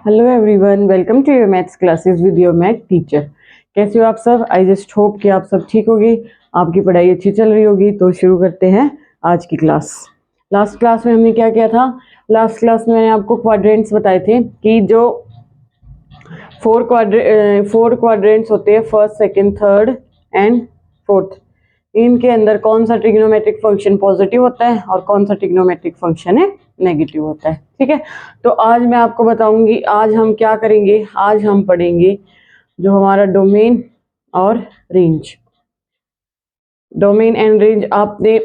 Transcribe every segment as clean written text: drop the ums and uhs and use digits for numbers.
Hello everyone, welcome to your maths classes with your math teacher. कैसे हो आप सब? आई जस्ट होप कि आप सब ठीक होगी, आपकी पढ़ाई अच्छी चल रही होगी। तो शुरू करते हैं आज की क्लास। लास्ट क्लास में हमने क्या किया था? लास्ट क्लास में मैंने आपको क्वाड्रेंट्स बताए थे कि जो फोर क्वाड्रेंट्स होते हैं, first, second, third and fourth, इनके अंदर कौन सा ट्रिग्नोमेट्रिक फंक्शन पॉजिटिव होता है और कौन सा ट्रिग्नोमेट्रिक फंक्शन है नेगेटिव होता है। ठीक है, तो आज मैं आपको बताऊंगी आज हम क्या करेंगे। आज हम पढ़ेंगे जो हमारा डोमेन और रेंज। डोमेन एंड रेंज आपने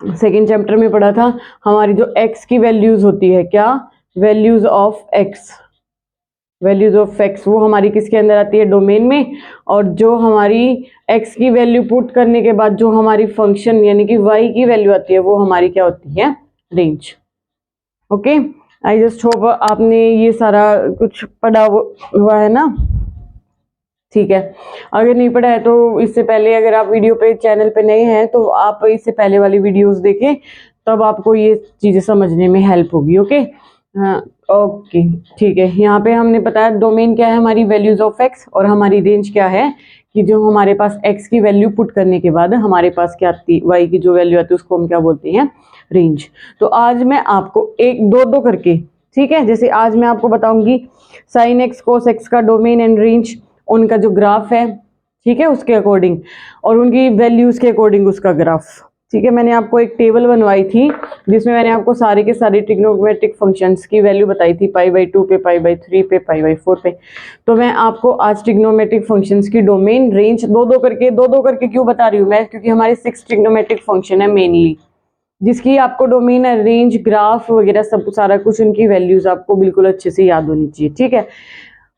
सेकेंड चैप्टर में पढ़ा था। हमारी जो एक्स की वैल्यूज होती है, क्या values of x, values of x, वो हमारी किसके अंदर आती है? डोमेन में। और जो हमारी एक्स की वैल्यू पुट करने के बाद जो हमारी फंक्शन यानी कि वाई की वैल्यू आती है, वो हमारी क्या होती है? Range. Okay, I just hope आपने ये सारा कुछ पढ़ा हुआ है ना। ठीक है, अगर नहीं पढ़ा है तो इससे पहले, अगर आप वीडियो पे चैनल पे नए हैं तो आप इससे पहले वाली वीडियोस देखें, तब आपको ये चीजें समझने में हेल्प होगी। ओके, हाँ ओके ठीक है। यहाँ पे हमने बताया डोमेन क्या है, हमारी वैल्यूज ऑफ एक्स, और हमारी रेंज क्या है कि जो हमारे पास एक्स की वैल्यू पुट करने के बाद हमारे पास क्या आती, वाई की जो वैल्यू आती है उसको हम क्या बोलते हैं? रेंज। तो आज मैं आपको एक दो दो करके, ठीक है, जैसे आज मैं आपको बताऊंगी साइन एक्स कोस एक्स का डोमेन एंड रेंज, उनका जो ग्राफ है, ठीक है, उसके अकॉर्डिंग, और उनकी वैल्यूज के अकॉर्डिंग उसका ग्राफ। ठीक है, मैंने आपको एक टेबल बनवाई थी जिसमें मैंने आपको सारे के सारे ट्रिग्नोमेट्रिक फंक्शंस की वैल्यू बताई थी, पाई/2 पे, पाई/3 पे, पाई/4 पे। तो मैं आपको आज ट्रिग्नोमेट्रिक फंक्शंस की डोमेन रेंज दो दो करके क्यों बता रही हूँ मैं? क्योंकि हमारे 6 ट्रिग्नोमेट्रिक फंक्शन है मेनली, जिसकी आपको डोमेन, रेंज, ग्राफ वगैरह सब सारा कुछ, उनकी वैल्यूज आपको बिल्कुल अच्छे से याद होनी चाहिए। ठीक है,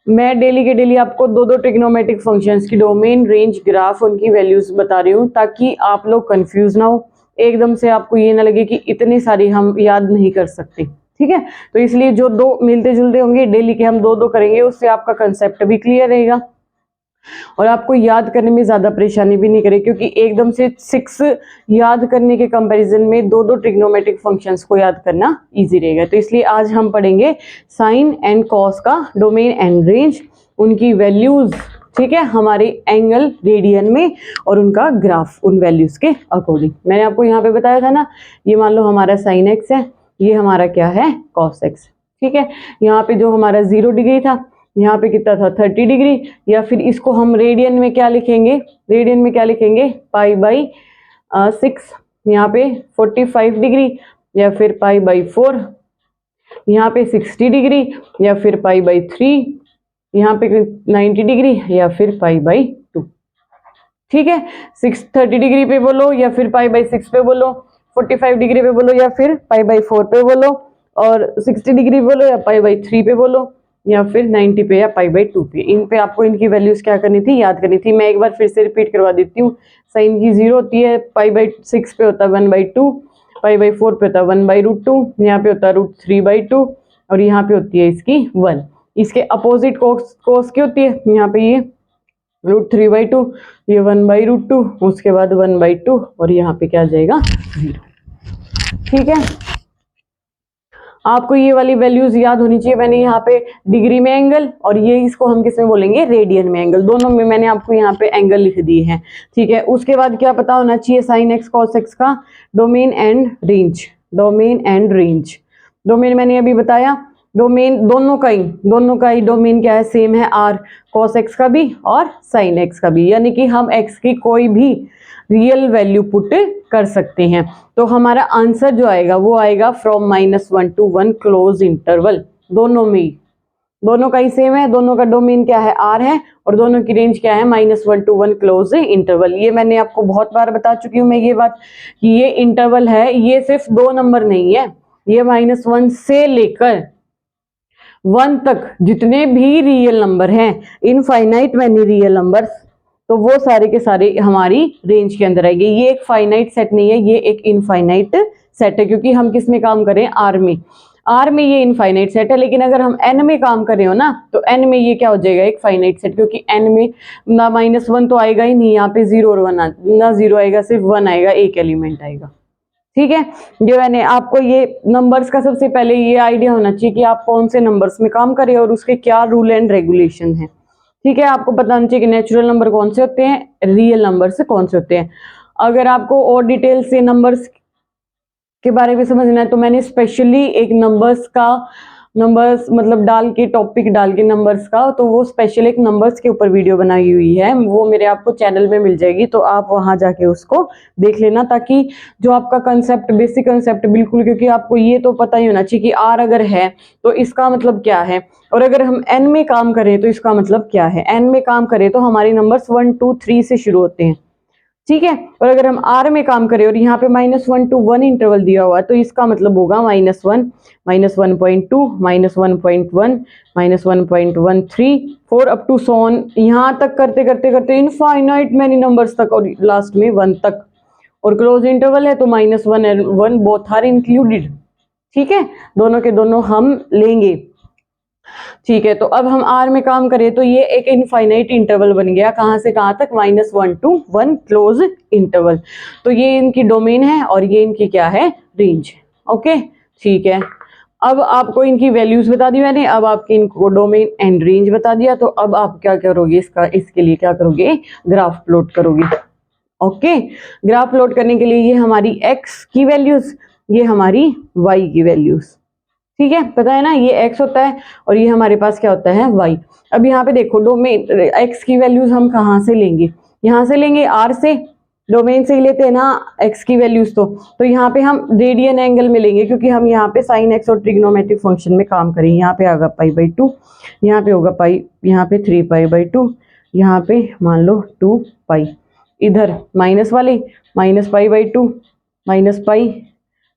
मैं डेली के डेली आपको दो दो ट्रिग्नोमेट्रिक फंक्शंस की डोमेन, रेंज, ग्राफ, उनकी वैल्यूज बता रही हूँ ताकि आप लोग कंफ्यूज ना हो, एकदम से आपको ये ना लगे कि इतनी सारी हम याद नहीं कर सकते। ठीक है, तो इसलिए जो दो मिलते जुलते होंगे डेली के, हम दो दो करेंगे, उससे आपका कंसेप्ट भी क्लियर रहेगा और आपको याद करने में ज्यादा परेशानी भी नहीं करे, क्योंकि एकदम से 6 याद करने के कंपैरिजन में दो दो ट्रिग्नोमेट्रिक फंक्शंस को याद करना इजी रहेगा। तो इसलिए आज हम पढ़ेंगे साइन एंड कॉस का डोमेन एंड रेंज, उनकी वैल्यूज, ठीक है, हमारे एंगल रेडियन में, और उनका ग्राफ उन वैल्यूज के अकॉर्डिंग। मैंने आपको यहाँ पे बताया था ना, ये मान लो हमारा साइन एक्स है, ये हमारा क्या है? Cos x. ठीक है, यहाँ पे जो हमारा 0 डिग्री था, यहाँ पे कितना था? 30 डिग्री, या फिर इसको हम रेडियन में क्या लिखेंगे? रेडियन में क्या लिखेंगे? पाई/6। यहाँ पे 45 डिग्री, या फिर पाई/4। यहाँ पे 60 डिग्री, या फिर पाई/3। यहाँ पे 90 डिग्री, या फिर पाई/2। ठीक है, 30 डिग्री पे बोलो या फिर पाई/6 पे बोलो, 45 डिग्री पे बोलो या फिर पाई/4 पे बोलो, और 60 डिग्री बोलो या पाई/3 पे बोलो, या फिर 90 पे या पाई/2 पे। इन पे आपको इनकी वैल्यूज क्या करनी थी? याद करनी थी। मैं एक बार फिर से रिपीट करवा देती हूँ। साइन की 0 होती है, पाई/6 पे होता है 1/2, पाई/4 पे होता है 1/√2, यहाँ पे होता है √3/2, और यहाँ पे होती है इसकी 1। इसके अपोजिट कोस की होती है, यहाँ पे ये √3/2, ये 1/√2, उसके बाद 1/2, और यहाँ पे क्या आ जाएगा? 0। ठीक है, आपको ये वाली वैल्यूज याद होनी चाहिए। मैंने यहाँ पे डिग्री में एंगल, और ये इसको हम किस में बोलेंगे? रेडियन में एंगल। दोनों में मैंने आपको यहाँ पे एंगल लिख दिए हैं। ठीक है, उसके बाद क्या पता होना चाहिए? साइन एक्स कॉस एक्स का domain and range. Domain and range, domain मैंने अभी बताया, डोमेन दोनों का ही डोमेन क्या है? सेम है, आर। कॉस एक्स का भी और साइन एक्स का भी, यानी कि हम एक्स की कोई भी रियल वैल्यू पुट कर सकते हैं। तो हमारा आंसर जो आएगा वो आएगा फ्रॉम -1 to 1 क्लोज इंटरवल। दोनों में ही, दोनों का ही सेम है, दोनों का डोमेन क्या है? आर है, और दोनों की रेंज क्या है? -1 to 1 क्लोज इंटरवल। ये मैंने आपको बहुत बार बता चुकी हूँ मैं ये बात कि ये इंटरवल है, ये सिर्फ 2 नंबर नहीं है, ये -1 से लेकर 1 तक जितने भी रियल नंबर हैं, इनफाइनाइट मैनी रियल नंबर्स, तो वो सारे के सारे हमारी रेंज के अंदर आएंगे। ये एक फाइनाइट सेट नहीं है, ये एक इनफाइनाइट सेट है, क्योंकि हम किस में काम करें? आर में। आर में ये इनफाइनाइट सेट है, लेकिन अगर हम एन में काम करें हो ना, तो एन में ये क्या हो जाएगा? एक फाइनाइट सेट, क्योंकि एन में ना -1 तो आएगा ही नहीं, यहाँ पे 0 और 1 ना 0 आएगा, सिर्फ 1 आएगा, एक एलिमेंट आएगा। ठीक है, जो मैंने आपको ये नंबर्स का सबसे पहले ये आइडिया होना चाहिए कि आप कौन से नंबर्स में काम करें और उसके क्या रूल एंड रेगुलेशन है। ठीक है, आपको पता होना चाहिए कि नेचुरल नंबर कौन से होते हैं, रियल नंबर से कौन से होते हैं। अगर आपको और डिटेल से नंबर्स के बारे में समझना है तो मैंने स्पेशली एक नंबर्स मतलब डाल के टॉपिक डाल के नंबर्स का, तो वो स्पेशल एक नंबर्स के ऊपर वीडियो बनाई हुई है, वो मेरे आपको चैनल में मिल जाएगी, तो आप वहां जाके उसको देख लेना, ताकि जो आपका कंसेप्ट बेसिक कंसेप्ट बिल्कुल, क्योंकि आपको ये तो पता ही होना चाहिए कि आर अगर है तो इसका मतलब क्या है, और अगर हम एन में काम करें तो इसका मतलब क्या है। एन में काम करें तो हमारी नंबर्स 1 2 3 से शुरू होते हैं, ठीक है, और अगर हम आर में काम करें और यहाँ पे -1 to 1 इंटरवल दिया हुआ है तो इसका मतलब होगा -1 -1.2 -1.1 -1.13 4 अप टू सो ऑन, यहाँ तक करते करते करते इनफाइनाइट मैनी नंबर्स तक और लास्ट में 1 तक, और क्लोज इंटरवल है तो -1 एंड 1 बोथ आर इंक्लूडेड। ठीक है, दोनों के दोनों हम लेंगे। ठीक है, तो अब हम आर में काम करें तो ये एक इनफाइनाइट इंटरवल बन गया, कहां से कहां तक, -1 to 1 क्लोज इंटरवल। तो ये इनकी डोमेन है और ये इनकी क्या है, रेंज। ओके, ठीक है, अब आपको इनकी वैल्यूज बता दी मैंने, अब आपकी इनको डोमेन एंड रेंज बता दिया, तो अब आप क्या करोगे, इसके लिए क्या करोगे, ग्राफ प्लॉट करोगे। ओके, ग्राफ प्लॉट करने के लिए ये हमारी एक्स की वैल्यूज, ये हमारी वाई की वैल्यूज, ठीक है, पता है ना, ये x होता है और ये हमारे पास क्या होता है, y। अब यहाँ पे देखो डोमेन x की वैल्यूज हम कहाँ से लेंगे, यहाँ से लेंगे r से, डोमेन से ही लेते हैं ना x की वैल्यूज, तो यहाँ पे हम रेडियन एंगल में लेंगे, क्योंकि हम यहाँ पे साइन x और ट्रिग्नोमेट्रिक फंक्शन में काम करेंगे। यहाँ पे आएगा π/2, यहाँ पे होगा पाई, यहाँ पे 3π/2, यहाँ पे मान लो 2π, इधर माइनस वाले -π/2 -π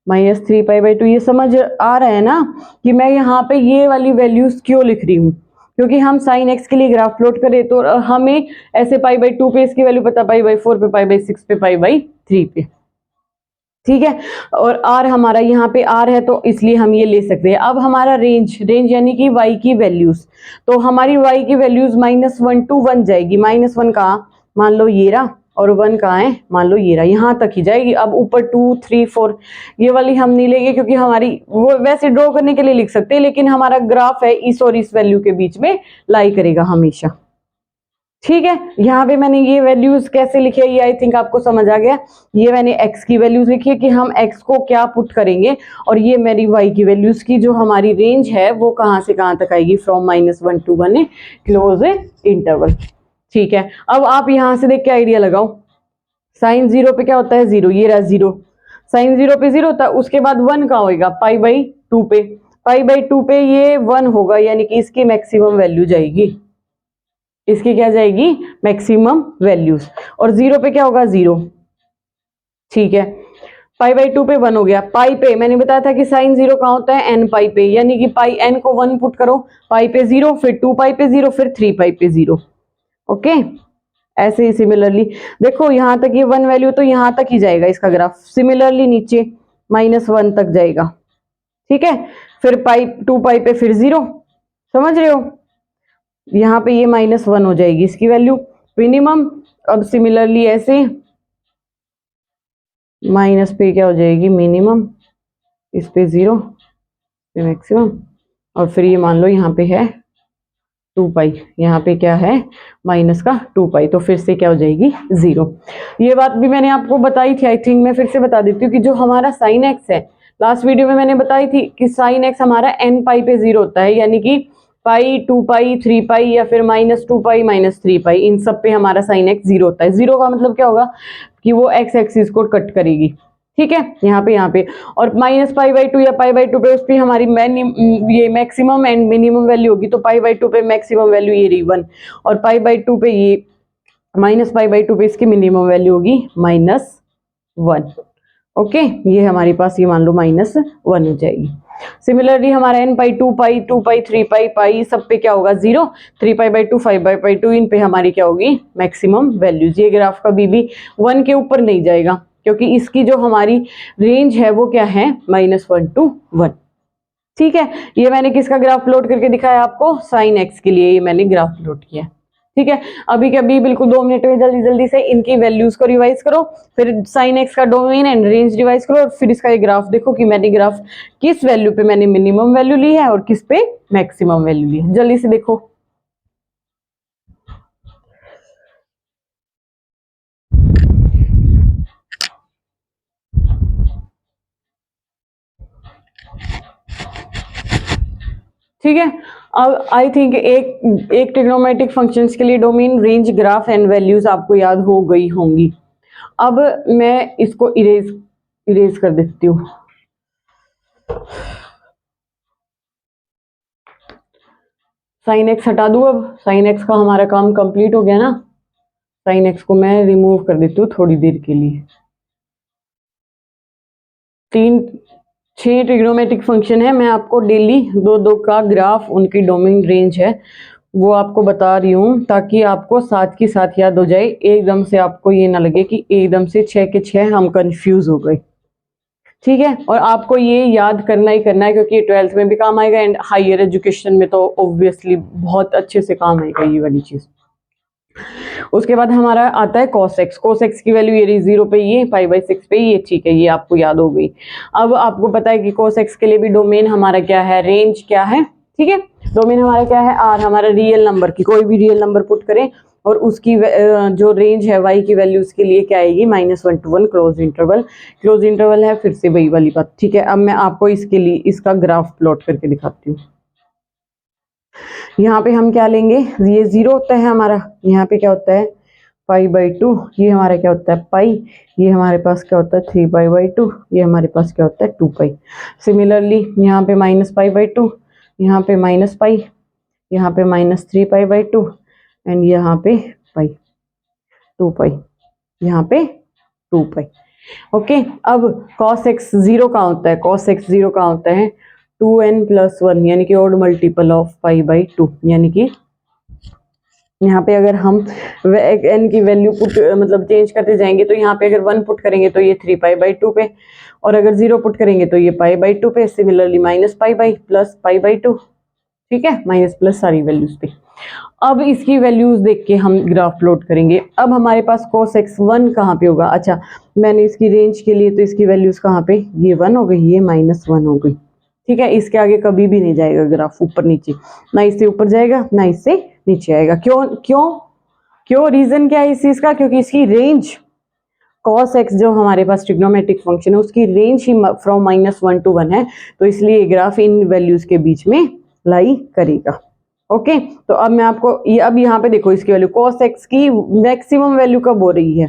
-3π/2। ये समझ आ रहा है ना कि मैं यहाँ पे ये वाली वैल्यूज क्यों लिख रही हूँ, क्योंकि हम साइन एक्स के लिए ग्राफ प्लॉट करें तो हमें ऐसे π/2 पे इसकी वैल्यू पता, π/4 पे, π/6 पे, π/3 पे, ठीक है, और आर हमारा यहाँ पे आर है तो इसलिए हम ये ले सकते हैं। अब हमारा रेंज यानी कि वाई की वैल्यूज, तो हमारी वाई की वैल्यूज -1 to 1 जाएगी, -1 कहाँ, मान लो ये रहा, और 1 कहाँ है, मान लो ये रहा, यहाँ तक ही जाएगी। अब ऊपर 2 3 4 ये वाली हम नहीं लेंगे, क्योंकि हमारी वो वैसे ड्रॉ करने के लिए लिख सकते हैं, लेकिन हमारा ग्राफ है इस और इस वैल्यू के बीच में लाई करेगा हमेशा। ठीक है, यहाँ पे मैंने ये वैल्यूज कैसे लिखे है, ये आई थिंक आपको समझ आ गया। ये मैंने x की वैल्यूज लिखी है कि हम x को क्या पुट करेंगे, और ये मेरी y की वैल्यूज की जो हमारी रेंज है वो कहाँ से कहाँ तक आएगी, फ्रॉम -1 to 1 क्लोज इंटरवल। ठीक है, अब आप यहाँ से देख के आइडिया लगाओ, साइन 0 पे क्या होता है, 0, ये रहा 0, साइन 0 पे 0 होता है, उसके बाद 1 कहाँ होगा, π/2 पे, π/2 पे ये 1 होगा, यानी कि इसकी मैक्सिमम वैल्यू जाएगी, इसकी क्या जाएगी, मैक्सिमम वैल्यूज, और 0 पे क्या होगा, 0। ठीक है, π/2 पे 1 हो गया, पाई पे मैंने बताया था कि साइन 0 कहाँ होता है, n पाई पे, यानी कि पाई n को 1 पुट करो, पाई पे 0, फिर 2 पाई पे 0, फिर 3 पाई पे 0। ओके, ऐसे ही सिमिलरली देखो यहाँ तक ये 1 वैल्यू तो यहाँ तक ही जाएगा इसका ग्राफ, सिमिलरली नीचे -1 तक जाएगा। ठीक है, फिर पाई 2 पाई पे फिर 0, समझ रहे हो, यहाँ पे ये -1 हो जाएगी इसकी वैल्यू मिनिमम। अब सिमिलरली ऐसे माइनस पे क्या हो जाएगी मिनिमम, इस पे 0 पे मैक्सिमम, और फिर ये मान लो यहाँ पे है 2π, यहाँ पे क्या है माइनस का 2π, तो फिर से क्या हो जाएगी 0। ये बात भी मैंने आपको बताई थी, आई थिंक मैं फिर से बता देती हूँ कि जो हमारा साइन एक्स है, लास्ट वीडियो में मैंने बताई थी कि साइन एक्स हमारा n पाई पे 0 होता है, यानी कि पाई 2π 3π या फिर -2π -3π, इन सब पे हमारा साइन एक्स 0 होता है। 0 का मतलब क्या होगा कि वो एक्स एक्सिस को कट करेगी, ठीक है, यहाँ पे, और -π/2 या π/2 पे उस पर हमारी ये मैक्सिमम एंड मिनिमम वैल्यू होगी, तो π/2 पे मैक्सिमम वैल्यू ये रही 1, और π/2 पे ये -π/2 पे इसकी मिनिमम वैल्यू होगी -1। ओके, ये हमारे पास ये मान लो -1 हो जाएगी। सिमिलरली हमारा n पाई 2π 2π 3π पाई सब पे क्या होगा 0, 3π/2 5π/2 इन पे हमारी क्या होगी मैक्सिमम वैल्यूज। ये ग्राफ कभी भी 1 के ऊपर नहीं जाएगा, क्योंकि इसकी जो हमारी रेंज है वो क्या है -1 to 1। ठीक है, ये मैंने किसका ग्राफ प्लॉट करके दिखाया आपको, साइन एक्स के लिए ये मैंने ग्राफ प्लॉट किया। ठीक है, अभी के अभी बिल्कुल 2 मिनट में जल्दी जल्दी से इनकी वैल्यूज को रिवाइज करो, फिर साइन एक्स का डोमेन एंड रेंज रिवाइज करो, और फिर इसका ये ग्राफ देखो कि मैंने ग्राफ किस वैल्यू पे मैंने मिनिमम वैल्यू ली है और किस पे मैक्सिमम वैल्यू ली है। जल्दी से देखो। ठीक है, अब आई थिंक एक ट्रिग्नोमेट्रिक फंक्शंस के लिए domain, range, graph and values आपको याद हो गई होंगी। अब मैं इसको इरेज कर देती हूँ। साइन एक्स हटा दूँ, अब साइन एक्स का हमारा काम कंप्लीट हो गया ना। साइन एक्स को मैं रिमूव कर देती हूँ थोड़ी देर के लिए। 6 ट्रिग्नोमेट्रिक फंक्शन है, मैं आपको डेली 2-2 का ग्राफ, उनकी डोमेन, रेंज है वो आपको बता रही हूँ, ताकि आपको साथ की साथ याद हो जाए, एकदम से आपको ये ना लगे कि एकदम से 6 के 6 हम कंफ्यूज हो गए। ठीक है, और आपको ये याद करना ही करना है, क्योंकि 12th में भी काम आएगा एंड हायर एजुकेशन में तो ऑब्वियसली बहुत अच्छे से काम आएगा ये वाली चीज। उसके बाद हमारा आता है cos x। cos x की वैल्यू ये रही 0 पे, ये π/6 पे ये, ठीक है, ये आपको याद हो गई। अब आपको पता है कि cos x के लिए भी डोमेन हमारा क्या है, रेंज क्या है, ठीक है, डोमेन हमारा क्या है, r, हमारा रियल नंबर की, कोई भी रियल नंबर पुट करें और उसकी जो रेंज है y की वैल्यू उसके लिए क्या आएगी, -1 to 1 close interval. Close interval है, फिर से वही वाली बात। ठीक है, अब मैं आपको इसके लिए इसका ग्राफ प्लॉट करके दिखाती हूँ। यहाँ पे हम क्या लेंगे, ये 0 होता है हमारा, यहाँ पे क्या होता है π/2, ये हमारा क्या होता है पाई, ये हमारे पास क्या होता है 3π/2, ये हमारे पास क्या होता है 2π। सिमिलरली यहाँ पे -π/2, यहाँ पे -π, यहाँ पे -3π/2 एंड यहाँ पे पाई 2π, यहाँ पे 2π। ओके, अब cos x 0 का होता है, cos x 0 का होता है 2n+1, यानी कि ऑड मल्टीपल ऑफ π/2, यानी कि यहाँ पे अगर हम n की वैल्यू पुट मतलब चेंज करते जाएंगे, तो यहाँ पे अगर 1 पुट करेंगे तो ये 3π/2 पे, और अगर 0 पुट करेंगे तो ये π/2 पे, सिमिलरली -π प्लस π/2, ठीक है, माइनस प्लस सारी वैल्यूज पे। अब इसकी वैल्यूज देख के हम ग्राफ प्लॉट करेंगे। अब हमारे पास cos x 1 कहाँ पे होगा, अच्छा मैंने इसकी रेंज के लिए तो इसकी वैल्यूज कहाँ पे, ये 1 हो गई, ये -1 हो गई। ठीक है, इसके आगे कभी भी नहीं जाएगा ग्राफ ऊपर नीचे, ना इससे ऊपर जाएगा ना इससे नीचे आएगा। क्यों क्यों क्यों, रीजन क्या है इस चीज का, क्योंकि इसकी रेंज cos x जो हमारे पास ट्रिग्नोमेट्रिक फंक्शन है उसकी रेंज ही फ्रॉम -1 to 1 है, तो इसलिए ग्राफ इन वैल्यूज के बीच में लाई करेगा। ओके, तो अब मैं आपको ये, अब यहाँ पे देखो इसकी वैल्यू, cos x की मैक्सिमम वैल्यू कब हो रही है,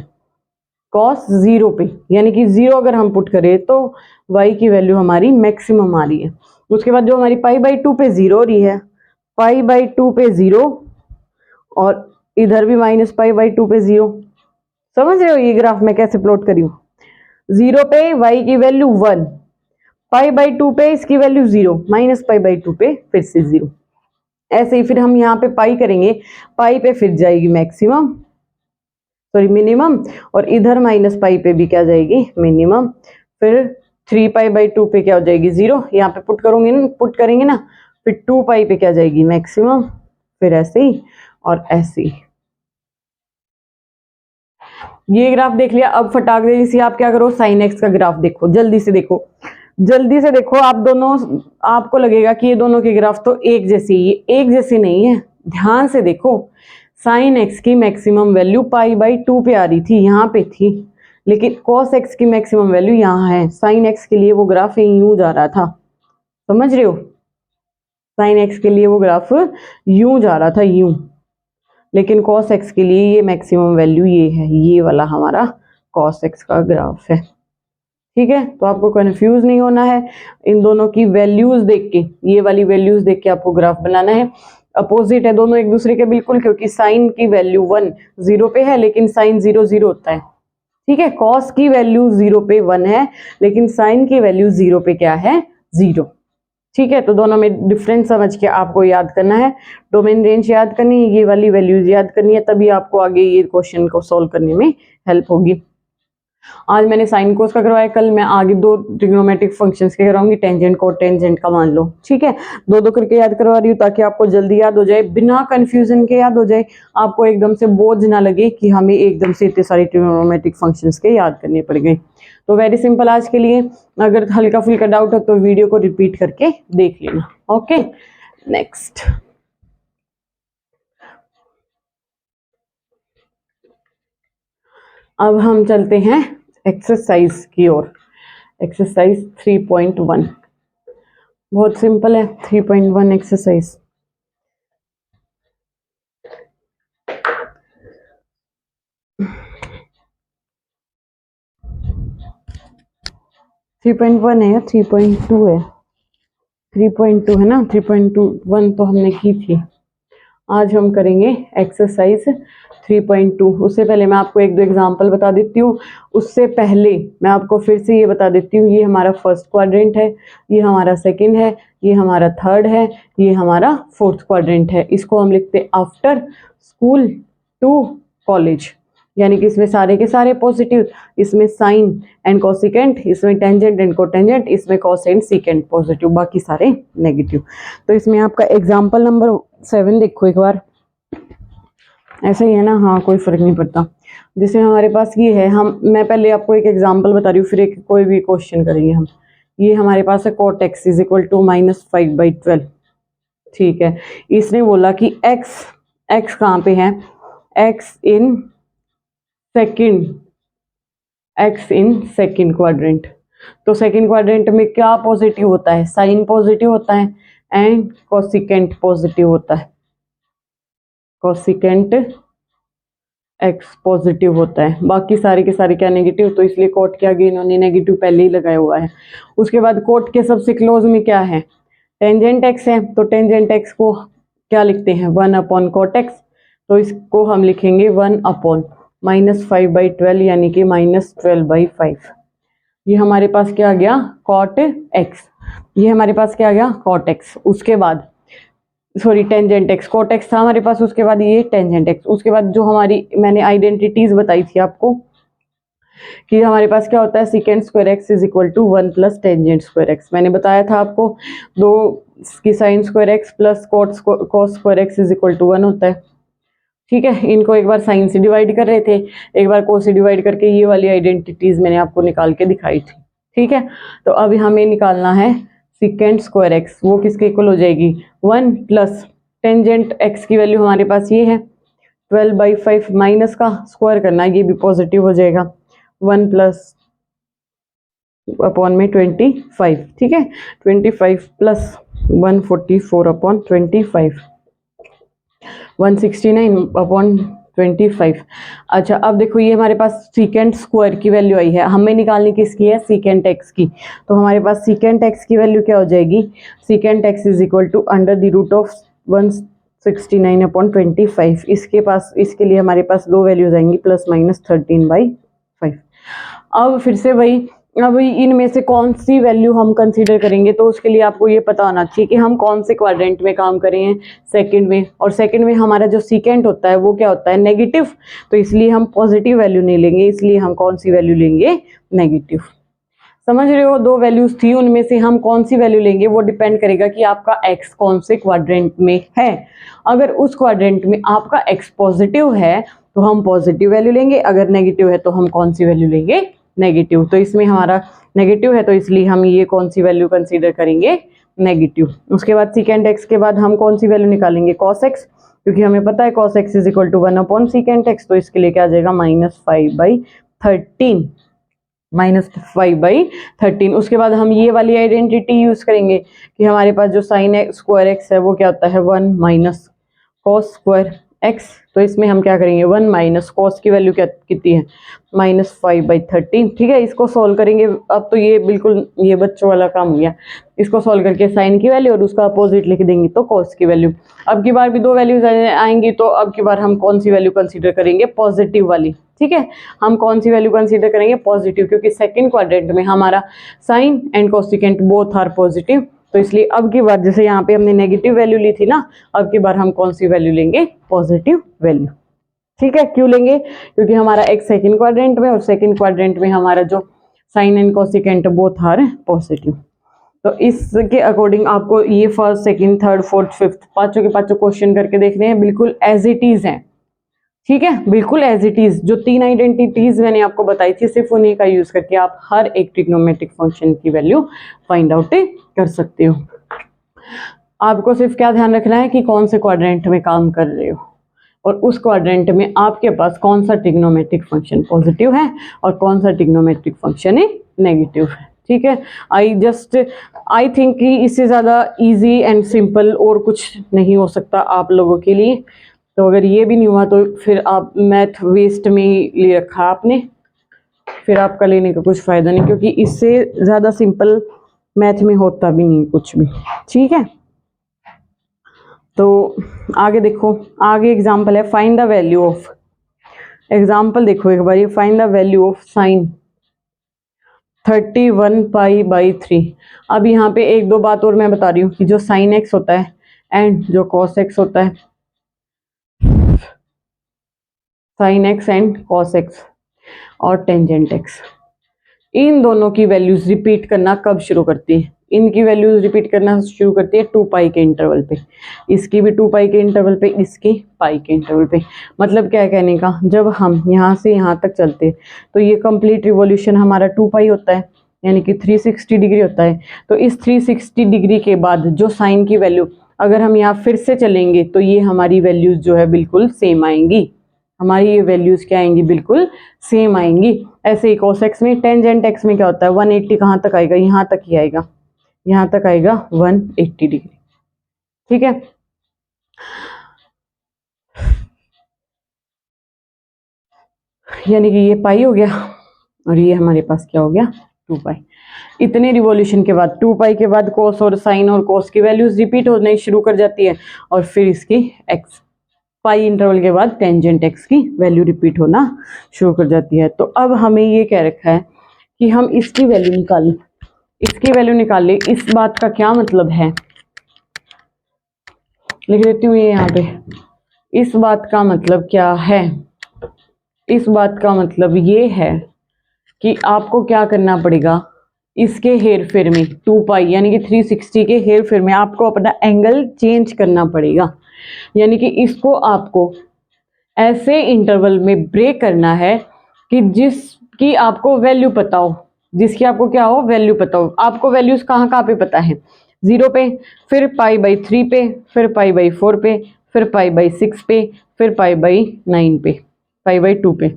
cos 0 पे, यानी कि 0 अगर हम पुट करें तो y की वैल्यू हमारी मैक्सिमम आ रही है। उसके बाद जो हमारी π/2 पे 0 हो रही है, π/2 पे 0, और इधर भी -π/2 पे 0। समझ रहे हो ये ग्राफ मैं कैसे प्लॉट करी हूँ, 0 पे y की वैल्यू 1, π/2 पे इसकी वैल्यू 0, -π/2 पे फिर से 0। ऐसे ही फिर हम यहाँ पे पाई करेंगे, पाई पे फिर जाएगी मैक्सिमम, सॉरी मिनिमम, और इधर -π पे भी क्या जाएगी, मिनिमम। फिर 3π/2 पे क्या हो जाएगी 0, यहाँ पे पुट करेंगे ना, फिर 2π पे क्या जाएगी मैक्सिमम, फिर ऐसे ही और ऐसे ही। ये ग्राफ देख लिया, अब फटाक से आप क्या करो, साइन एक्स का ग्राफ देखो, जल्दी से देखो, जल्दी से देखो। आप दोनों, आपको लगेगा कि ये दोनों के ग्राफ तो एक जैसी, ये एक जैसी नहीं है, ध्यान से देखो। साइन एक्स की मैक्सिमम वैल्यू π/2 पे आ रही थी, यहाँ पे थी, लेकिन cos x की मैक्सिमम वैल्यू यहाँ है। साइन एक्स के लिए वो ग्राफ यूं जा रहा था, समझ रहे हो, साइन एक्स के लिए वो ग्राफ यूं जा रहा था, यूं, लेकिन cos x के लिए ये मैक्सिमम वैल्यू ये है, ये वाला हमारा cos x का ग्राफ है। ठीक है, तो आपको कंफ्यूज नहीं होना है, इन दोनों की वैल्यूज देख के, ये वाली वैल्यूज देख के आपको ग्राफ बनाना है। अपोजिट है दोनों एक दूसरे के बिल्कुल, क्योंकि साइन की वैल्यू 1 0 पे है, लेकिन साइन 0 0 होता है। ठीक है, कॉस की वैल्यू 0 पे 1 है, लेकिन साइन की वैल्यू 0 पे क्या है, 0। ठीक है, तो दोनों में डिफरेंस समझ के आपको याद करना है, डोमेन रेंज याद करनी है, ये वाली वैल्यूज याद करनी है, तभी आपको आगे ये क्वेश्चन को सॉल्व करने में हेल्प होगी। आज मैंने साइन कोस का करवाया, कल मैं आगे 2 ट्रिग्नोमेट्रिक फंक्शंस के कराऊंगी, टेंजेंट को टेंजेंट का मान लो, ठीक है। 2 करके याद करवा रही हूँ ताकि आपको जल्दी याद हो जाए, बिना कंफ्यूजन के याद हो जाए, आपको एकदम से बोझ ना लगे कि हमें एकदम से इतने सारी ट्रिग्नोमेट्रिक फंक्शंस के याद करने पड़ गए। तो वेरी सिंपल आज के लिए, अगर हल्का फुल्का डाउट हो तो वीडियो को रिपीट करके देख लेना। ओके, नेक्स्ट अब हम चलते हैं एक्सरसाइज की ओर। एक्सरसाइज 3.1 बहुत सिंपल है। 3.1 एक्सरसाइज, थ्री पॉइंट वन है या 3.2 है? 3.2 है ना, 3.21 तो हमने की थी। आज हम करेंगे एक्सरसाइज 3.2। उससे पहले मैं आपको 1-2 एग्जांपल बता देती हूँ। उससे पहले मैं आपको फिर से ये बता देती हूँ, ये हमारा फर्स्ट क्वाड्रेंट है, ये हमारा सेकंड है, ये हमारा थर्ड है, ये हमारा फोर्थ क्वाड्रेंट है। इसको हम लिखते हैं आफ्टर स्कूल टू कॉलेज, यानी कि इसमें सारे के सारे पॉजिटिव, इसमें साइन एंड कोसिकेंट, इसमें टेंजेंट एंड कोटेंजेंट, इसमें कॉस एंड सीकेंट पॉजिटिव, बाकी सारे नेगेटिव। तो इसमें आपका एग्जाम्पल नंबर 7 देखो एक बार, ऐसा ही है ना, हाँ कोई फर्क नहीं पड़ता। जैसे हमारे पास ये है, मैं पहले आपको एक एग्जाम्पल बता रही हूँ, फिर एक कोई भी क्वेश्चन करेंगे हम। ये हमारे पास है cot x is equal to -5/12, ठीक है। इसने बोला कि x कहाँ पे है, x इन सेकंड क्वाड्रेंट। तो सेकंड क्वाड्रेंट में क्या पॉजिटिव होता है, साइन पॉजिटिव होता है एंड कोसिकेंट पॉजिटिव होता है, कोसिकेंट एक्स पॉजिटिव होता है, बाकी सारे के सारे क्या नेगेटिव। तो इसलिए कोट के आगे इन्होंने नेगेटिव पहले ही लगाया हुआ है। उसके बाद कोट के सबसे क्लोज में क्या है, टेंजेंट एक्स है, तो टेंजेंट एक्स को क्या लिखते हैं, 1/cot x। तो इसको हम लिखेंगे 1/-5/12 यानी कि -12/5। ये हमारे पास क्या आ गया, cot x। ये हमारे पास क्या आ गया, cot x। उसके बाद sorry tangent x, cot x था हमारे पास, उसके बाद ये टेंजेंट एक्स। उसके बाद जो हमारी मैंने आइडेंटिटीज बताई थी आपको कि हमारे पास क्या होता है, secant square x is equal to 1 + tangent square x. मैंने बताया था आपको 2 की sine square x plus cos square x is equal to 1 होता है, ठीक है। इनको एक बार साइन से डिवाइड कर रहे थे, एक बार कोस से डिवाइड करके ये वाली आइडेंटिटीज मैंने आपको निकाल के दिखाई थी, ठीक है। तो अभी हमें निकालना है सीकेंट स्क्वायर एक्स, वो किसके इक्वल हो जाएगी, 1 + टेंजेंट एक्स की वैल्यू हमारे पास ये है 12/5, माइनस का स्क्वायर करना है, ये भी पॉजिटिव हो जाएगा, 1 + 25, ठीक है। 25 + 144/25, 169/25। अच्छा अब देखो, ये हमारे पास सीकेंट स्क्वायर की वैल्यू आई है, हमें निकालनी किसकी है, सीकेंट एक्स की। तो हमारे पास सीकेंट एक्स की वैल्यू क्या हो जाएगी, secant x is equal to √169/25। इसके लिए हमारे पास 2 वैल्यूज आएंगी, ±13/5। अब फिर से वही, अब इनमें से कौन सी वैल्यू हम कंसीडर करेंगे, तो उसके लिए आपको ये पता होना चाहिए कि हम कौन से क्वाड्रेंट में काम कर रहे हैं, सेकंड में। और सेकंड में हमारा जो सीकेंट होता है वो क्या होता है, नेगेटिव। तो इसलिए हम पॉजिटिव वैल्यू नहीं लेंगे, इसलिए हम कौन सी वैल्यू लेंगे, नेगेटिव। समझ रहे हो, 2 वैल्यूज थी, उनमें से हम कौन सी वैल्यू लेंगे वो डिपेंड करेगा कि आपका एक्स कौन से क्वाड्रेंट में है। अगर उस क्वाड्रेंट में आपका एक्स पॉजिटिव है तो हम पॉजिटिव वैल्यू लेंगे, अगर नेगेटिव है तो हम कौन सी वैल्यू लेंगे, नेगेटिव। तो इसमें हमारा नेगेटिव है, तो इसलिए हम ये कौन सी वैल्यू कंसीडर करेंगे, नेगेटिव। उसके बाद सीकेंट एक्स के बाद हम कौन सी वैल्यू निकालेंगे, कॉस एक्स, क्योंकि हमें पता है cos x is equal to 1/सीकेंट एक्स। तो इसके लिए क्या आ जाएगा, -5/13, -5/13। उसके बाद हम ये वाली आइडेंटिटी यूज करेंगे कि हमारे पास जो साइन स्क्वायर एक्स है वो क्या होता है, 1 - कॉस स्क्वायर एक्स। तो इसमें हम क्या करेंगे, 1 - कॉस की वैल्यू क्या कितनी है, -5/13, ठीक है। इसको सॉल्व करेंगे, अब तो ये बिल्कुल ये बच्चों वाला काम हो गया। इसको सॉल्व करके साइन की वैल्यू और उसका अपोजिट लिख देंगे तो कॉस की वैल्यू। अब की बार भी 2 वैल्यूज आएंगी, तो अब की बार हम कौन सी वैल्यू कंसीडर करेंगे, पॉजिटिव वाली, ठीक है। हम कौन सी वैल्यू कंसीडर करेंगे, पॉजिटिव, क्योंकि सेकंड क्वाड्रेंट में हमारा sine and cosecant both are positive. तो इसलिए अब की बार, जैसे यहाँ पे हमने नेगेटिव वैल्यू ली थी ना, अब की बार हम कौन सी वैल्यू लेंगे, पॉजिटिव वैल्यू। ठीक है, क्यों लेंगे? क्योंकि हमारा एक सेकंड क्वाड्रेंट में और सेकंड क्वाड्रेंट में हमारा जो sine and cosecant both are positive. तो इसके अकॉर्डिंग आपको ये first, second, third, fourth, fifth पांचों के पांचों क्वेश्चन करके देखने हैं, बिल्कुल एज इट इज है। ठीक है, बिल्कुल एज इट इज। जो 3 आइडेंटिटीज मैंने आपको बताई थी, सिर्फ उन्हीं का यूज करके आप हर एक ट्रिग्नोमेट्रिक फंक्शन की वैल्यू फाइंड आउट कर सकते हो। आपको सिर्फ क्या ध्यान रखना है कि कौन से क्वाड्रेंट में काम कर रहे हो और उस क्वाड्रेंट में आपके पास कौन सा ट्रिग्नोमेट्रिक फंक्शन पॉजिटिव है और कौन सा ट्रिग्नोमेट्रिक फंक्शन नेगेटिव है। ठीक है, आई थिंक कि इससे ज़्यादा इजी एंड सिंपल और कुछ नहीं हो सकता आप लोगों के लिए। तो अगर ये भी नहीं हुआ तो फिर आप मैथ वेस्ट में ही ले रखा आपने, फिर आपका लेने का कुछ फ़ायदा नहीं, क्योंकि इससे ज़्यादा सिंपल मैथ में होता भी नहीं कुछ भी। ठीक है, तो आगे देखो, आगे एग्जाम्पल है find the value of, example देखो एक बार, find the value of sine 31 pi by 3। अब यहाँ पे एक दो बात और मैं बता रही हूँ कि जो साइन एक्स होता है एंड जो कॉस एक्स होता है, sine x and cos x और टेंजेंट एक्स, इन दोनों की वैल्यूज रिपीट करना कब शुरू करती है? इनकी वैल्यूज रिपीट करना शुरू करती है 2 पाई के इंटरवल पे। इसकी भी 2 पाई के इंटरवल पे, इसकी पाई के इंटरवल पे। मतलब क्या है कहने का, जब हम यहाँ से यहाँ तक चलते तो ये कंप्लीट रिवॉल्यूशन हमारा 2 पाई होता है, यानी कि 360 डिग्री होता है। तो इस 360 डिग्री के बाद जो साइन की वैल्यू, अगर हम यहाँ फिर से चलेंगे तो ये हमारी वैल्यूज जो है बिल्कुल सेम आएंगी, हमारी ये वैल्यूज क्या आएंगी, बिल्कुल सेम आएंगी। ऐसे ही cos x में, टेंजेंट x में क्या होता है, 180 कहाँ तक आएगा, यहाँ तक ही आएगा, यहाँ तक आएगा 180 डिग्री। ठीक है, यानी कि ये पाई हो गया और ये हमारे पास क्या हो गया, 2 पाई। इतने रिवॉल्यूशन के बाद 2 पाई के बाद cos और साइन और cos की वैल्यूज रिपीट होने शुरू कर जाती है और फिर इसकी x पाई इंटरवल के बाद टेंजेंट एक्स की वैल्यू रिपीट होना शुरू कर जाती है। तो अब हमें ये कह रखा है कि हम इसकी वैल्यू निकालें, इसकी वैल्यू निकाल ले। इस बात का क्या मतलब है, लिख देती हूँ ये यहाँ पे। इस बात का मतलब क्या है, इस बात का मतलब ये है कि आपको क्या करना पड़ेगा, इसके हेर फेर में 2 पाई यानी कि 360 के हेर फेर में आपको अपना एंगल चेंज करना पड़ेगा। यानी कि इसको आपको ऐसे इंटरवल में ब्रेक करना है कि जिसकी आपको वैल्यू पता हो, जिसकी आपको क्या हो, वैल्यू पता हो। आपको वैल्यूज कहाँ कहाँ पे पता है, 0 पे, फिर पाई बाई 3 पे, फिर पाई बाई 4 पे, फिर पाई बाई 6 पे, फिर पाई बाई 9 पे, पाई बाई 2 पे।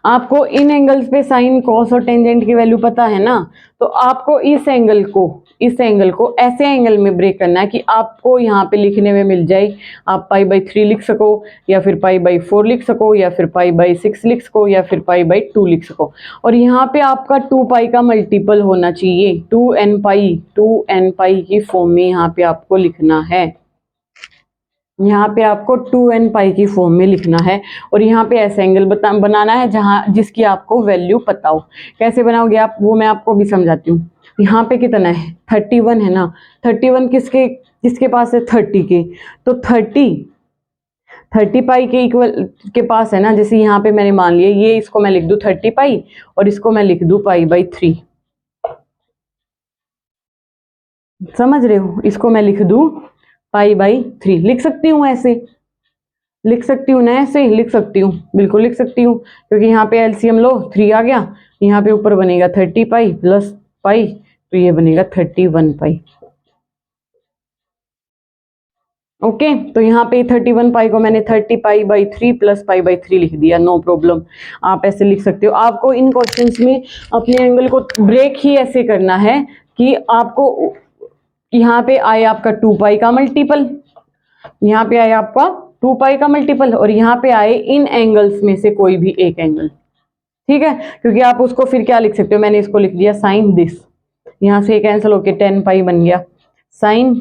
आपको इन एंगल्स पे साइन, कॉस और टेंजेंट की वैल्यू पता है ना, तो आपको इस एंगल को ऐसे एंगल में ब्रेक करना है कि आपको यहाँ पे लिखने में मिल जाए, आप पाई बाई 3 लिख सको या फिर पाई बाई 4 लिख सको या फिर पाई बाई 6 लिख सको या फिर पाई बाई 2 लिख सको। और यहाँ पे आपका 2 पाई का मल्टीपल होना चाहिए, 2n पाई की फॉर्म में यहाँ पे आपको लिखना है, यहाँ पे आपको 2n पाई की फॉर्म में लिखना है। और यहाँ पे ऐसा एंगल बनाना है जहाँ जिसकी आपको वैल्यू पता हो। कैसे बनाओगे आप, वो मैं आपको भी समझाती हूँ। यहाँ पे कितना है, 31 है ना, 31 किसके पास है, 30 के। तो 30 पाई के इक्वल के पास है ना। जैसे यहाँ पे मैंने मान लिया, ये इसको मैं लिख दूँ 30 पाई और इसको मैं लिख दूँ पाई बाई 3, समझ रहे हो, इसको मैं लिख दूँ पाई बाई 3, लिख सकती हूँ ऐसे, लिख सकती हूँ ना, ऐसे ही लिख सकती हूँ, बिल्कुल लिख सकती हूँ, क्योंकि यहाँ पे एलसीएम लो 3 आ गया, यहाँ पे ऊपर बनेगा 30 पाई प्लस पाई, तो ये बनेगा 31 पाई। ओके, तो यहाँ पे 31 पाई को मैंने 30 पाई बाई 3 प्लस पाई बाई 3 लिख दिया, नो प्रॉब्लम, आप ऐसे लिख सकते हो। आपको इन क्वेश्चंस में अपने एंगल को ब्रेक ही ऐसे करना है कि आपको यहाँ पे आए आपका 2 पाई का मल्टीपल, यहाँ पे आए आपका 2 पाई का मल्टीपल और यहाँ पे आए इन एंगल्स में से कोई भी एक एंगल। ठीक है, क्योंकि आप उसको फिर क्या लिख सकते हो, मैंने इसको लिख दिया साइन दिस, यहाँ से कैंसिल होके 10 पाई बन गया, साइन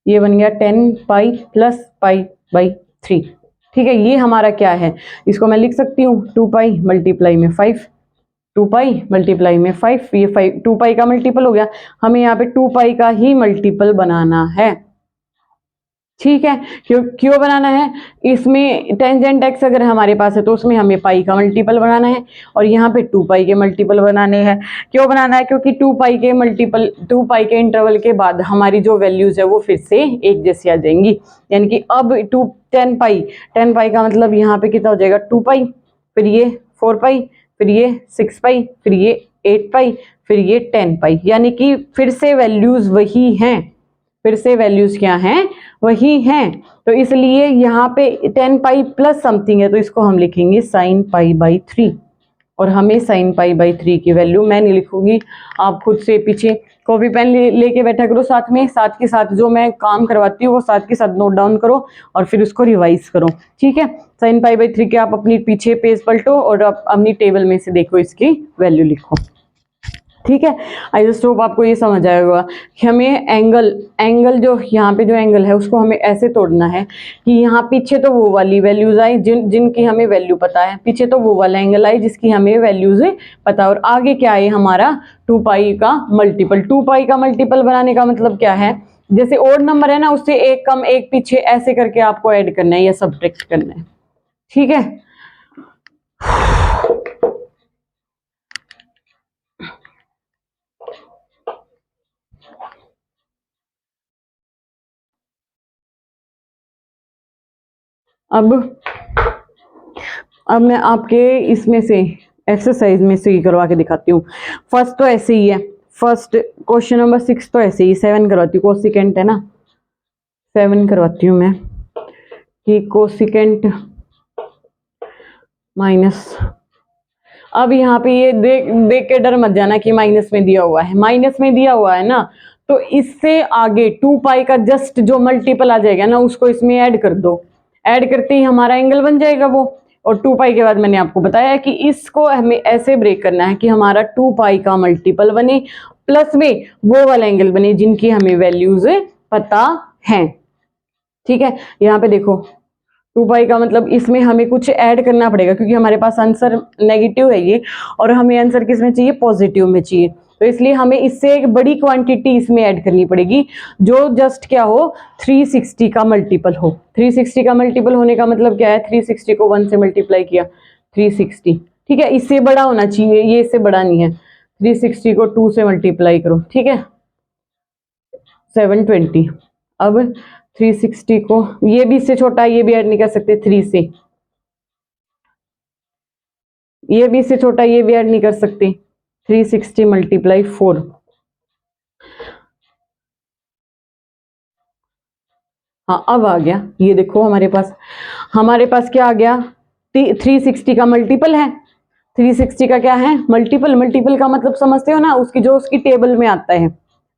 ये बन गया 10 पाई प्लस पाई बाई 3। ठीक है, ये हमारा क्या है, इसको मैं लिख सकती हूँ 2 पाई मल्टीप्लाई में 5, 2 पाई मल्टीप्लाई में 5, ये 5 2 पाई का मल्टीपल हो गया। हमें यहाँ पे 2 पाई का ही मल्टीपल बनाना है, ठीक है, क्यों बनाना है, इसमें टेंजेंट एक्स अगर हमारे पास है तो उसमें हमें पाई का मल्टीपल बनाना है और यहाँ पे 2 पाई के मल्टीपल बनाने हैं। क्यों बनाना है, क्योंकि 2 पाई के मल्टीपल 2 पाई के इंटरवल के बाद हमारी जो वैल्यूज है वो फिर से एक जैसी आ जाएंगी। यानी कि अब 10 पाई का मतलब यहाँ पे कितना हो जाएगा 2 पाई, फिर ये 4 पाई, फिर ये 6 पाई, फिर ये 8 पाई, फिर ये 10 पाई। यानी कि फिर से वैल्यूज वही हैं, फिर से वैल्यूज क्या हैं, वही हैं। तो इसलिए यहाँ पे 10 पाई प्लस समथिंग है तो इसको हम लिखेंगे साइन पाई बाई 3 और हमें साइन पाई बाई 3 की वैल्यू मैं नहीं लिखूंगी, आप खुद से पीछे कॉपी पेन लेके बैठा करो साथ में, साथ के साथ जो मैं काम करवाती हूँ वो साथ के साथ नोट डाउन करो और फिर उसको रिवाइज करो। ठीक है, साइन पाई बाई 3 के आप अपनी पीछे पेज पलटो और आप अपनी टेबल में से देखो इसकी वैल्यू लिखो। ठीक है, आई जस्ट होप आपको ये समझ आया होगा कि हमें एंगल जो यहाँ पे जो एंगल है उसको हमें ऐसे तोड़ना है कि यहाँ पीछे तो वो वाली वैल्यूज आई जिनकी हमें वैल्यू पता है, पीछे तो वो वाला एंगल आई जिसकी हमें वैल्यूज पता, और आगे क्या है हमारा 2 पाई का मल्टीपल। 2 पाई का मल्टीपल बनाने का मतलब क्या है, जैसे ओड नंबर है ना उससे एक कम एक पीछे ऐसे करके आपको ऐड करना है या सब्ट्रैक्ट करना है। ठीक है, अब मैं आपके इसमें से एक्सरसाइज में से ही करवा के दिखाती हूँ। फर्स्ट तो ऐसे ही है, फर्स्ट क्वेश्चन नंबर 6 तो ऐसे ही 7 करवाती हूँ, कोसिकेंट है ना 7 करवाती हूँ मैं कि कोसिकेंट माइनस। अब यहाँ पे ये देख के डर मत जाना कि माइनस में दिया हुआ है, माइनस में दिया हुआ है ना तो इससे आगे 2 पाई का जस्ट जो मल्टीपल आ जाएगा ना उसको इसमें ऐड कर दो, ऐड करते ही हमारा एंगल बन जाएगा वो। और 2 पाई के बाद मैंने आपको बताया कि इसको हमें ऐसे ब्रेक करना है कि हमारा 2 पाई का मल्टीपल बने प्लस में वो वाला एंगल बने जिनकी हमें वैल्यूज पता है। ठीक है, यहाँ पे देखो 2 पाई का मतलब इसमें हमें कुछ ऐड करना पड़ेगा क्योंकि हमारे पास आंसर नेगेटिव है ये और हमें आंसर किस में चाहिए, पॉजिटिव में चाहिए। तो इसलिए हमें इससे एक बड़ी क्वांटिटी इसमें ऐड करनी पड़ेगी जो जस्ट क्या हो 360 का मल्टीपल हो। 360 का मल्टीपल होने का मतलब क्या है, 360 को 1 से मल्टीप्लाई किया 360। ठीक है, इससे बड़ा होना चाहिए, ये इससे बड़ा नहीं है। 360 को 2 से मल्टीप्लाई करो, ठीक है 720। अब 360 को ये भी इससे छोटा, ये भी ऐड नहीं कर सकते 3 से, ये भी इससे छोटा, ये भी ऐड नहीं कर सकते। 360 मल्टीप्लाई 4, हाँ अब आ गया, ये देखो हमारे पास क्या आ गया, 360 का मल्टीपल है। 360 का क्या है, मल्टीपल। मल्टीपल का मतलब समझते हो ना, उसकी जो उसकी टेबल में आता है,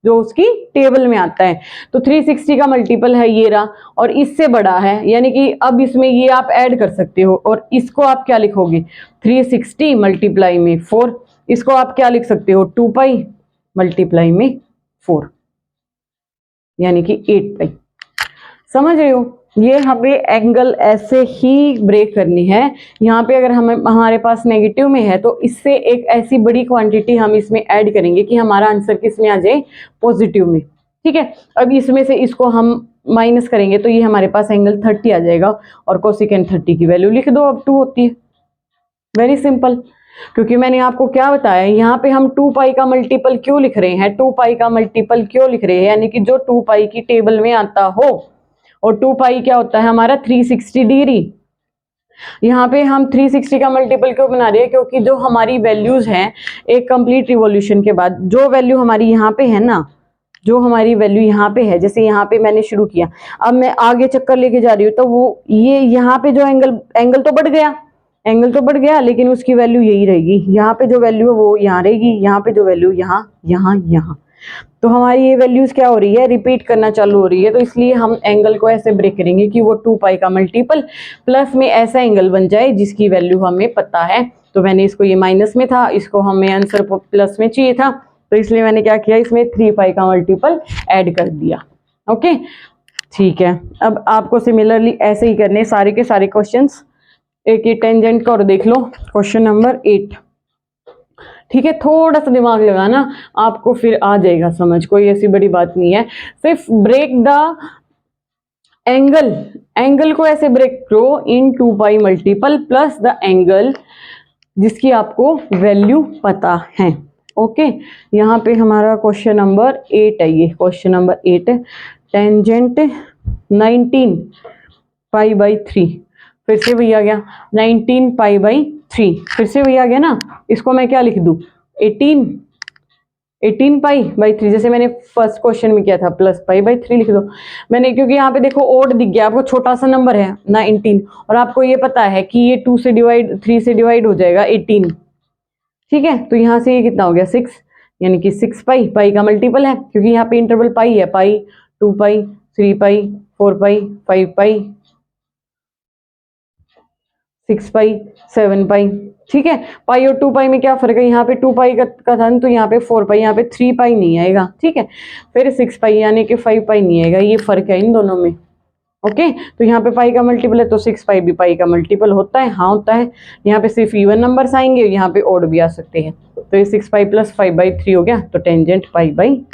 जो उसकी टेबल में आता है। तो 360 का मल्टीपल है ये रहा और इससे बड़ा है, यानी कि अब इसमें ये आप ऐड कर सकते हो और इसको आप क्या लिखोगे 360 मल्टीप्लाई में 4, इसको आप क्या लिख सकते हो 2 पाई मल्टीप्लाई में 4 यानी कि 8 पाई। समझ रहे हो, ये हमें एंगल ऐसे ही ब्रेक करनी है। यहाँ पे अगर हमारे पास नेगेटिव में है तो इससे एक ऐसी बड़ी क्वांटिटी हम इसमें ऐड करेंगे कि हमारा आंसर किस में आ जाए, पॉजिटिव में। ठीक है, अब इसमें से इसको हम माइनस करेंगे तो ये हमारे पास एंगल 30 आ जाएगा और कोसिकेंट 30 की वैल्यू लिख दो, अब 2 होती है। वेरी सिंपल, क्योंकि मैंने आपको क्या बताया, यहाँ पे हम 2 पाई का मल्टीपल क्यों लिख रहे हैं, 2 पाई का मल्टीपल क्यों लिख रहे हैं, यानी कि जो 2 पाई की टेबल में आता हो। और 2 पाई क्या होता है हमारा 360 डिग्री। यहाँ पे हम 360 का मल्टीपल क्यों बना रहे हैं, क्योंकि जो हमारी वैल्यूज हैं एक कंप्लीट रिवॉल्यूशन के बाद जो वैल्यू हमारी यहाँ पे है ना, जो हमारी वैल्यू यहाँ पे है, जैसे यहाँ पे मैंने शुरू किया, अब मैं आगे चक्कर लेके जा रही हूँ तो वो ये यहाँ पे जो एंगल तो बढ़ गया, एंगल तो बढ़ गया लेकिन उसकी वैल्यू यही रहेगी। यहाँ पे जो वैल्यू है वो यहाँ रहेगी, यहाँ पे जो वैल्यू यहाँ यहाँ यहाँ, तो हमारी ये वैल्यूज क्या हो रही है, रिपीट करना चालू हो रही है। तो इसलिए हम एंगल को ऐसे ब्रेक करेंगे कि वो 2 पाई का मल्टीपल प्लस में ऐसा एंगल बन जाए जिसकी वैल्यू हमें पता है। तो मैंने इसको, ये माइनस में था, इसको हमें आंसर प्लस में चाहिए था तो इसलिए मैंने क्या किया, इसमें 3 पाई का मल्टीपल ऐड कर दिया। ओके ठीक है, अब आपको सिमिलरली ऐसे ही करने सारे के सारे क्वेश्चंस। एक ये टेंजेंट का और देख लो, क्वेश्चन नंबर 8। ठीक है, थोड़ा सा दिमाग लगाना, आपको फिर आ जाएगा समझ, कोई ऐसी बड़ी बात नहीं है। सिर्फ ब्रेक द एंगल, एंगल को ऐसे ब्रेक करो इन 2 पाई मल्टीपल प्लस द एंगल जिसकी आपको वैल्यू पता है। ओके, यहाँ पे हमारा क्वेश्चन नंबर 8 है, ये क्वेश्चन नंबर 8 है। टेंजेंट 19 पाई बाई 3, फिर से वही आ गया 19 पाई बाई 3, फिर से वही आ गया ना। इसको मैं क्या लिख दूँ, 18 पाई बाई 3, जैसे मैंने फर्स्ट क्वेश्चन में किया था, प्लस पाई बाई 3 लिख दो मैंने, क्योंकि यहाँ पे देखो ओड दिख गया आपको, छोटा सा नंबर है 19, और आपको ये पता है कि ये 3 से डिवाइड हो जाएगा 18, ठीक है। तो यहाँ से ये कितना हो गया 6, यानी कि 6 पाई, पाई का मल्टीपल है क्योंकि यहाँ पे इंटरवल पाई है, पाई 2 पाई 3 पाई 4 पाई 5 पाई 6 पाई 7 पाई, ठीक है। पाई और 2 पाई में क्या फर्क है, यहाँ पे 2 पाई का था तो यहाँ पे 4 पाई, यहाँ पे 3 पाई नहीं आएगा, ठीक है। फिर 6 पाई यानी कि 5 पाई नहीं आएगा, ये फर्क है इन दोनों में। ओके, तो यहाँ पे पाई का मल्टीपल है तो 6 पाई भी पाई का मल्टीपल होता है, हाँ होता है। यहाँ पे सिर्फ इवन नंबर्स आएंगे, यहाँ पे ओड भी आ सकते हैं। तो ये 6 पाई प्लस 5/3 हो गया, तो टेंजेंट पाई/3।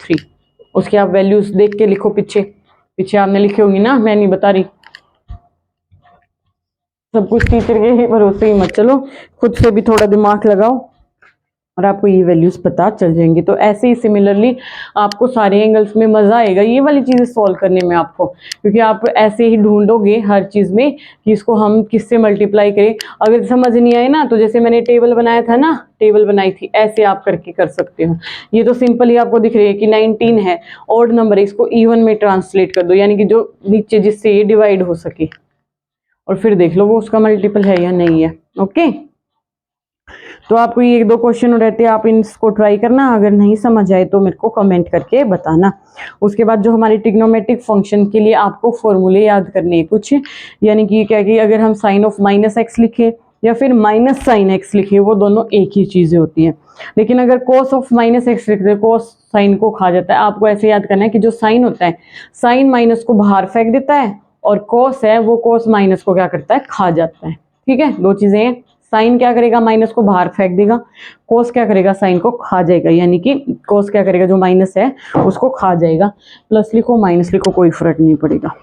उसकी आप वैल्यूज देख के लिखो, पीछे आपने लिखी होंगी ना, मैं नहीं बता रही। सब कुछ टीचर के ही भरोसे ही मत चलो, खुद से भी थोड़ा दिमाग लगाओ और आपको ये वैल्यूज पता चल जाएंगी। तो ऐसे ही सिमिलरली आपको सारे एंगल्स में मजा आएगा ये वाली चीजें सॉल्व करने में आपको, क्योंकि आप ऐसे ही ढूंढोगे हर चीज में कि इसको हम किससे मल्टीप्लाई करें। अगर समझ नहीं आए ना, तो जैसे मैंने टेबल बनाया था ना, टेबल बनाई थी, ऐसे आप करके कर सकते हो। ये तो सिंपल ही आपको दिख रही है कि 19 है, ऑड नंबर है, इसको इवन में ट्रांसलेट कर दो, यानी कि जो नीचे जिससे ये डिवाइड हो सके, और फिर देख लो वो उसका मल्टीपल है या नहीं है। ओके, तो आपको ये 1-2 क्वेश्चन रहते हैं, आप इनको ट्राई करना, अगर नहीं समझ आए तो मेरे को कमेंट करके बताना। उसके बाद जो हमारे ट्रिग्नोमेट्रिक फंक्शन के लिए आपको फॉर्मूले याद करने हैं कुछ, यानी कि क्या कि अगर हम साइन ऑफ -x लिखे या फिर माइनस साइन x लिखे, वो दोनों एक ही चीजें होती हैं। लेकिन अगर cos ऑफ -x लिखते हैं, cos साइन को खा जाता है। आपको ऐसे याद करना है कि जो साइन होता है, साइन माइनस को बाहर फेंक देता है, और cos है वो cos माइनस को क्या करता है, खा जाता है, ठीक है। दो चीजें हैं, साइन क्या करेगा, माइनस को बाहर फेंक देगा, कोस क्या करेगा, साइन को खा जाएगा, यानी कि कोस क्या करेगा, जो माइनस है उसको खा जाएगा। प्लस लिखो माइनस लिखो, कोई फर्क नहीं पड़ेगा।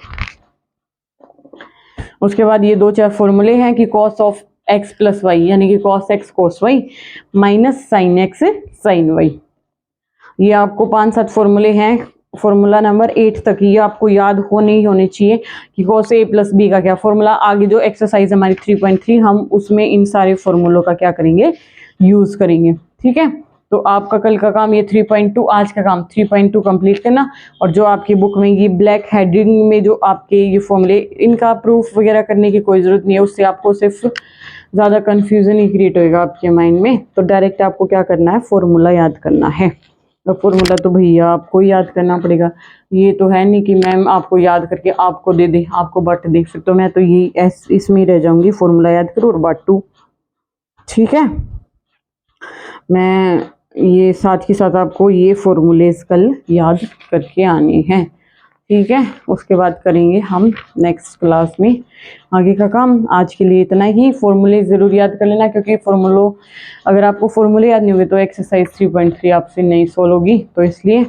उसके बाद ये 2-4 फॉर्मूले हैं कि cos of x plus y, यानी कि cos x cos y minus sine x sine y। ये आपको 5-7 फॉर्मूले हैं, फॉर्मूला नंबर 8 तक ये आपको याद होने चाहिए कि cos a प्लस बी का क्या फॉर्मूला। आगे जो एक्सरसाइज हमारी 3.3 हम उसमें इन सारे फॉर्मूलों का क्या करेंगे, यूज करेंगे, ठीक है। तो आपका कल का काम ये 3.2, आज का काम 3.2 कंप्लीट करना। और जो आपकी बुक में ये ब्लैक हेडिंग में जो आपके ये फॉर्मूले, इनका प्रूफ वगैरह करने की कोई ज़रूरत नहीं है, उससे आपको सिर्फ ज़्यादा कन्फ्यूजन ही क्रिएट होएगा आपके माइंड में। तो डायरेक्ट आपको क्या करना है, फॉर्मूला याद करना है। तो फॉर्मूला तो भैया आपको याद करना पड़ेगा, ये तो है नहीं कि मैम आपको याद करके आपको दे दे, आपको बट दे, फिर तो मैं तो ये इसमें रह जाऊंगी, फॉर्मूला याद करो और बाटू, ठीक है। मैं ये साथ ही साथ आपको ये फॉर्मूलेस कल याद करके आने हैं, ठीक है। उसके बाद करेंगे हम नेक्स्ट क्लास में आगे का काम। आज के लिए इतना ही। फॉर्मूले ज़रूर याद कर लेना, क्योंकि अगर आपको फॉर्मूले याद नहीं होंगे तो एक्सरसाइज 3.3 आपसे नहीं सोल्व होगी, तो इसलिए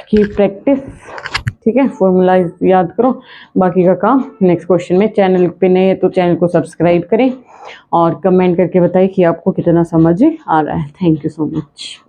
की प्रैक्टिस, ठीक है। फॉर्मूला याद करो, बाकी का काम नेक्स्ट क्वेश्चन में। चैनल पे नए हैं तो चैनल को सब्सक्राइब करें और कमेंट करके बताइए कि आपको कितना समझ आ रहा है। Thank you so much.